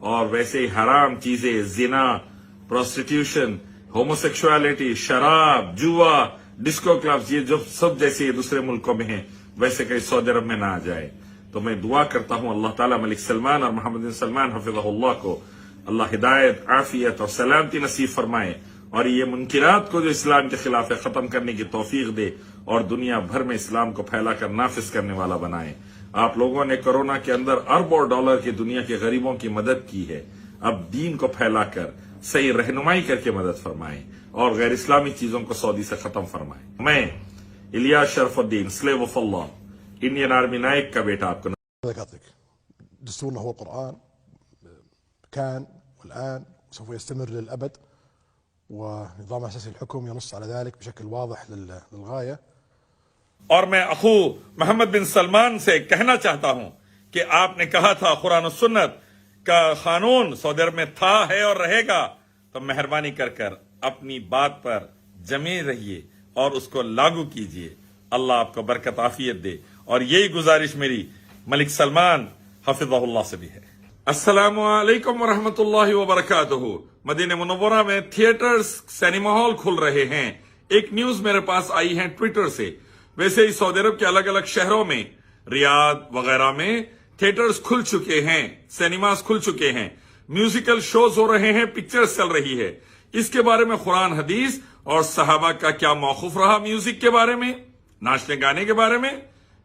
اور ویسے ہی حرام چیزیں زنا، پروسٹیٹیوشن، ہوموسیکشوالٹی، شراب، جوا، ڈسکو کلبز، یہ جو سب جیسے یہ دوسرے ملکوں میں ہیں ویسے کہیں سعودی عرب میں نہ آ جائے. تو میں دعا کرتا ہوں اللہ تعالیٰ ملک سلمان اور محمد بن سلمان حفظہ اللہ کو اللہ ہدایت، عافیت اور سلامتی نصیب فرمائے، اور یہ منکرات کو جو اسلام کے خلاف ہے ختم کرنے کی توفیق دے، اور دنیا بھر میں اسلام کو پھیلا کر نافذ کرنے والا بنائے. آپ لوگوں نے کورونا کے اندر اربوں ڈالر کی دنیا کے غریبوں کی مدد کی ہے. اب دین کو پھیلا کر صحیح رہنمائی کر کے مدد فرمائیں اور غیر اسلامی چیزوں کو سعودی سے ختم فرمائیں. میں Ilyas Sharafuddin slave of Allah Indian army Naik کا بیٹا آپ کو دستورنا هو القرآن، كان والآن وسوف يستمر للأبد، ونظام أساسي الحكم ينص على ذلك بشكل واضح للغاية. اور میں اخو محمد بن سلمان سے کہنا چاہتا ہوں کہ آپ نے کہا تھا قرآن و سنت کا قانون سعودی عرب میں تھا، ہے اور رہے گا، تو مہربانی کر کر اپنی بات پر جمے رہیے اور اس کو لاگو کیجیے. اللہ آپ کو برکت عافیت دے. اور یہی گزارش میری ملک سلمان حفظہ اللہ سے بھی ہے. السلام علیکم ورحمۃ اللہ وبرکاتہ. مدینہ منورہ میں تھیٹرز، سینما ہال کھل رہے ہیں. ایک نیوز میرے پاس آئی ہے ٹویٹر سے. ویسے ہی سعودی عرب کے الگ الگ شہروں میں، ریاض وغیرہ میں تھیٹرز کھل چکے ہیں، سینماز کھل چکے ہیں، میوزیکل شوز ہو رہے ہیں، پکچرز چل رہی ہے. اس کے بارے میں قرآن حدیث اور صحابہ کا کیا موقف رہا میوزک کے بارے میں، ناچنے گانے کے بارے میں؟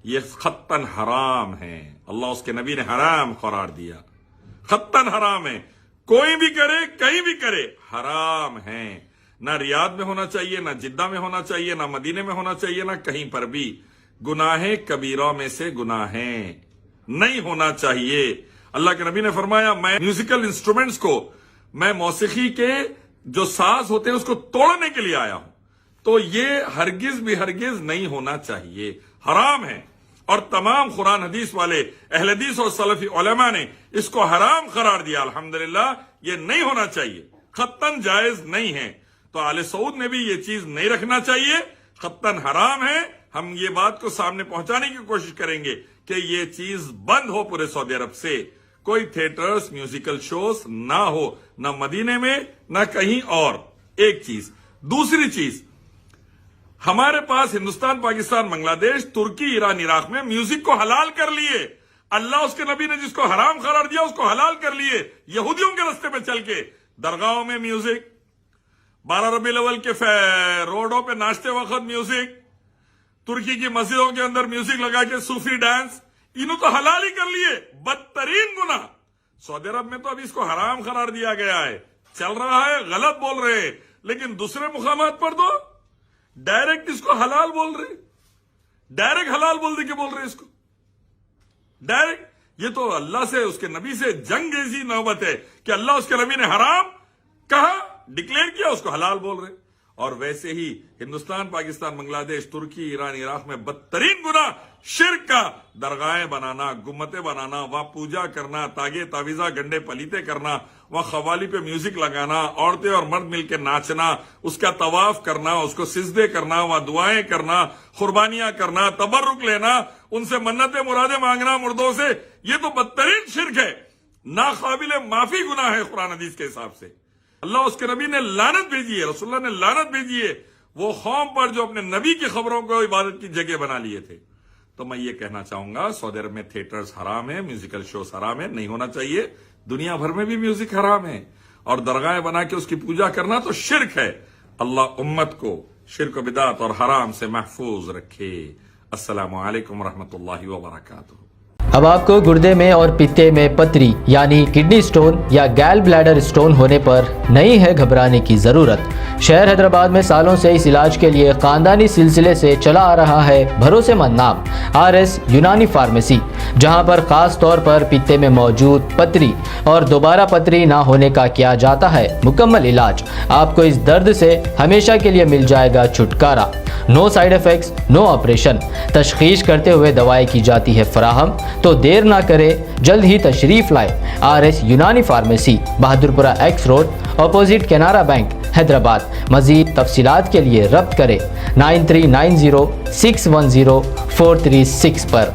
یہ خطاً حرام ہے. اللہ اس کے نبی نے حرام قرار دیا. خطاً حرام ہے. کوئی بھی کرے، کہیں بھی کرے، حرام ہے. نہ ریاض میں ہونا چاہیے، نہ جدہ میں ہونا چاہیے، نہ مدینے میں ہونا چاہیے، نہ کہیں پر بھی. گناہ کبیرہ میں سے گناہ نہیں ہونا چاہیے. اللہ کے نبی نے فرمایا میں میوزیکل انسٹرومنٹس کو، میں موسیقی کے جو ساز ہوتے ہیں اس کو توڑنے کے لیے آیا ہوں. تو یہ ہرگز بھی ہرگز نہیں ہونا چاہیے، حرام ہے. اور تمام قرآن حدیث والے اہل حدیث اور سلفی علماء نے اس کو حرام قرار دیا. الحمدللہ یہ نہیں ہونا چاہیے، خطاً جائز نہیں ہے. تو آل سعود نے بھی یہ چیز نہیں رکھنا چاہیے، خطاً حرام ہے. ہم یہ بات کو سامنے پہنچانے کی کوشش کریں گے کہ یہ چیز بند ہو پورے سعودی عرب سے. کوئی تھیٹرز، میوزیکل شوز نہ ہو، نہ مدینے میں نہ کہیں اور. ایک چیز. دوسری چیز، ہمارے پاس ہندوستان، پاکستان، بنگلہ دیش، ترکی، ایران، عراق میں میوزک کو حلال کر لیے. اللہ اس کے نبی نے جس کو حرام قرار دیا اس کو حلال کر لیے. یہودیوں کے رستے پہ چل کے درگاہوں میں میوزک، 12 ربیع الاول کے روڈوں پہ ناچتے وقت میوزک، ترکی کی مسجدوں کے اندر میوزک لگا کے صوفی ڈانس، انہوں تو حلال ہی کر لیے. بدترین گناہ. سعودی عرب میں تو ابھی اس کو حرام قرار دیا گیا ہے، چل رہا ہے، غلط بول رہے ہیں. لیکن دوسرے مقامات پر تو ڈائریکٹ اس کو حلال بول رہے، ڈائریکٹ حلال بول دے کے بول رہے اس کو ڈائریکٹ. یہ تو اللہ سے، اس کے نبی سے جنگ ایسی نوبت ہے کہ اللہ اس کے نبی نے حرام کہا، ڈکلیئر کیا، اس کو حلال بول رہے. اور ویسے ہی ہندوستان، پاکستان، بنگلہ دیش، ترکی، ایران، عراق میں بدترین گناہ شرک کا، درگاہیں بنانا، گمتیں بنانا، وہاں پوجا کرنا، تاگے تعویذہ گنڈے پلیتے کرنا، وہاں قوالی پہ میوزک لگانا، عورتیں اور مرد مل کے ناچنا، اس کا طواف کرنا، اس کو سجدے کرنا، وہاں دعائیں کرنا، قربانیاں کرنا، تبرک لینا، ان سے منتیں مرادیں مانگنا مردوں سے. یہ تو بدترین شرک ہے، ناقابل معافی گناہ ہے قرآن حدیث کے حساب سے. اللہ اس کے نبی نے لعنت بھیجی ہے، رسول اللہ نے لعنت بھیجی ہے وہ قوم پر جو اپنے نبی کی خبروں کو عبادت کی جگہ بنا لیے تھے. تو میں یہ کہنا چاہوں گا سعودی عرب میں تھیٹرز حرام ہے، میوزیکل شوز حرام ہے، نہیں ہونا چاہیے. دنیا بھر میں بھی میوزک حرام ہے، اور درگاہیں بنا کے اس کی پوجا کرنا تو شرک ہے. اللہ امت کو شرک و بدعت اور حرام سے محفوظ رکھے. السلام علیکم ورحمۃ اللہ وبرکاتہ. اب آپ کو گردے میں اور پتے میں پتری یعنی کڈنی سٹون یا گال بلیڈر سٹون ہونے پر نہیں ہے گھبرانے کی ضرورت. شہر حیدرآباد میں سالوں سے اس علاج کے لیے خاندانی سلسلے سے چلا آ رہا ہے بھروسے مند نام RS یونانی فارمیسی، جہاں پر خاص طور پر پتے میں موجود پتری اور دوبارہ پتری نہ ہونے کا کیا جاتا ہے مکمل علاج. آپ کو اس درد سے ہمیشہ کے لیے مل جائے گا چھٹکارا. نو سائیڈ ایفیکٹس، نو آپریشن. تشخیص کرتے ہوئے دوائیں کی جاتی ہے فراہم. تو دیر نہ کرے، جلد ہی تشریف لائے. RS Unani pharmacy, Bahadurpura X road, opposite Canara bank, Hyderabad. مزید تفصیلات کے لیے ربط کریں 9390610436 پر.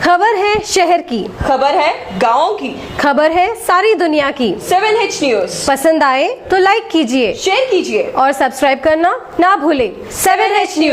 خبر ہے شہر کی، خبر ہے گاؤں کی، خبر ہے ساری دنیا کی۔ 7H نیوز پسند آئے تو لائک کیجئے، شیئر کیجیے اور سبسکرائب کرنا نہ بھولیں۔ 7H news